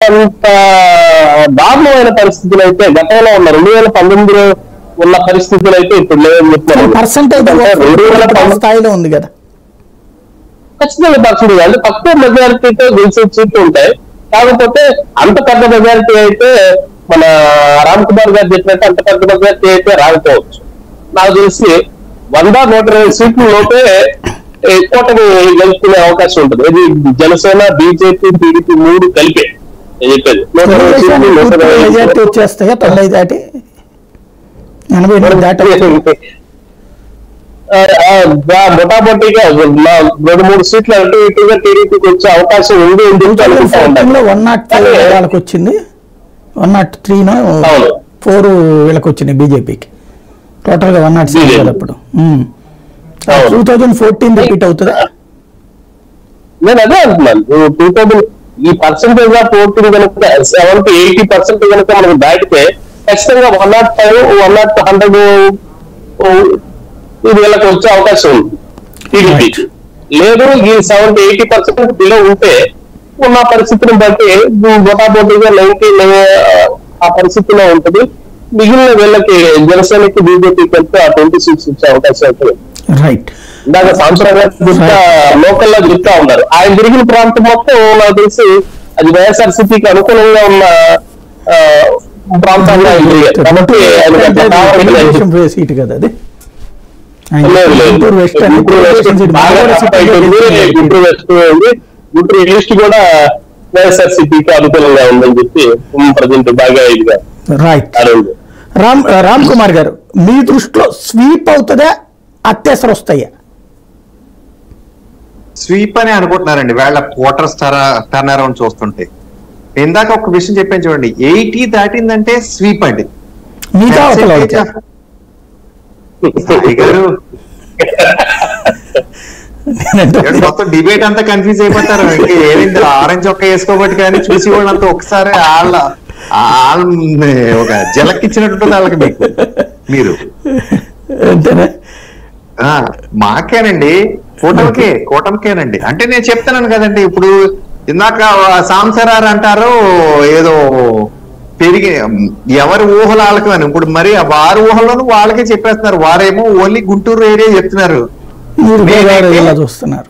ఉన్నంత దారుణమైన పరిస్థితులు అయితే గతంలో ఉన్న 2019లో ఉన్న పరిస్థితులు అయితే ఇప్పుడు లేవని చెప్తున్నారు. స్థాయిలో ఉంది కదా, ఖచ్చితంగా పర్సెంటేజ్ అంటే తక్కువ మెజారిటీతో గెలిచే సీట్లు ఉంటాయి. కాకపోతే అంత పెద్ద మెజారిటీ అయితే మన రామ్ కుమార్ గారు చెప్పినట్టు అంత పెద్ద మెజారిటీ అయితే రాకపోవచ్చు. నాకు తెలిసి 100-120 సీట్ల లోపే కూటమి గెలుచుకునే అవకాశం ఉంటుంది. ఇది జనసేన, బీజేపీ, టీడీపీ 3 కలిపే చెప్పేది. మెజారిటీ వచ్చేస్తాయా 90 దాటి 80 దాటి మొటామొటిగా 2-3 సీట్లు అటు ఇటుగా టీడీపీకి వచ్చే అవకాశం ఉంది. 105 వాళ్ళకి వచ్చింది, 103-4 వీళ్ళకి వచ్చినాయి బీజేపీకి. టోటల్ గా 106 అప్పుడు. 2014 రిపీట్ అవుతుందా? నేను అదే అంటున్నాను. 2000 ఈ పర్సెంటేజ్ ఆఫ్ ఓటింగ్ కనుక 70-80% కనుక మనకు దాటితే ఖచ్చితంగా 105, 100 ఇది వీళ్ళకి వచ్చే అవకాశం ఉంది టీడీపీకి. లేదు ఈ 70-80% బిలో ఉంటే ఉన్న పరిస్థితిని బట్టి బొటాబొటిగా 90 ఆ పరిస్థితిలో ఉంటుంది. మిగిలిన వీళ్ళకి జనసేనకి, బీజేపీకి వెళ్తే ఆ 20 సీట్స్ వచ్చే అవకాశం ఉంటుంది. రైట్. ఇందాక సాంప్రదాయ లోకల్ లో చెప్తా ఉన్నారు. ఆయన తిరిగిన ప్రాంతం మొత్తం నాకు తెలిసి అది వైఎస్ఆర్సీపీకి అనుకూలంగా ఉన్న ప్రాంతాల్లో కాబట్టి సీట్ కదా అది. గుంటూరు వెస్ట్ గుంటూరు ఈస్ట్ కూడా వైఎస్ఆర్సీపీకి అనుకూలంగా ఉందని చెప్పి ప్రజెంట్ బాగా ఇదిగా. రైట్. రామ్ కుమార్ గారు, మీ దృష్టిలో స్వీప్ అవుతుందా, అత్యవసరం వస్తాయా? స్వీప్ అని అనుకుంటున్నారండి వేళ ఓటర్స్ టర్న్ అరౌండ్ చూస్తుంటే. ఇందాక ఒక విషయం చెప్పాను చూడండి, 80 దాటిందంటే స్వీప్ అండి. మొత్తం డిబేట్ అంతా కన్ఫ్యూజ్ అయిపోతారు. ఏమైంది ఆరెంజ్ ఒక్క వేసుకోబట్టి కానీ చూసి వాళ్ళంతా ఒకసారి వాళ్ళ ఒక జలక్కిచ్చినట్టు వాళ్ళకి మీకు మీరు మాకేనండి కూటమికేనండి. అంటే నేను చెప్తున్నాను కదండి, ఇప్పుడు ఇందాక సాంసరారు అంటారు ఏదో పెరిగి ఎవరి ఊహలు వాళ్ళకి అని. ఇప్పుడు మరి వారి ఊహల్లోనూ వాళ్ళకే చెప్పేస్తున్నారు. వారేమో ఓన్లీ గుంటూరు ఏరియా చెప్తున్నారు. చూస్తున్నారు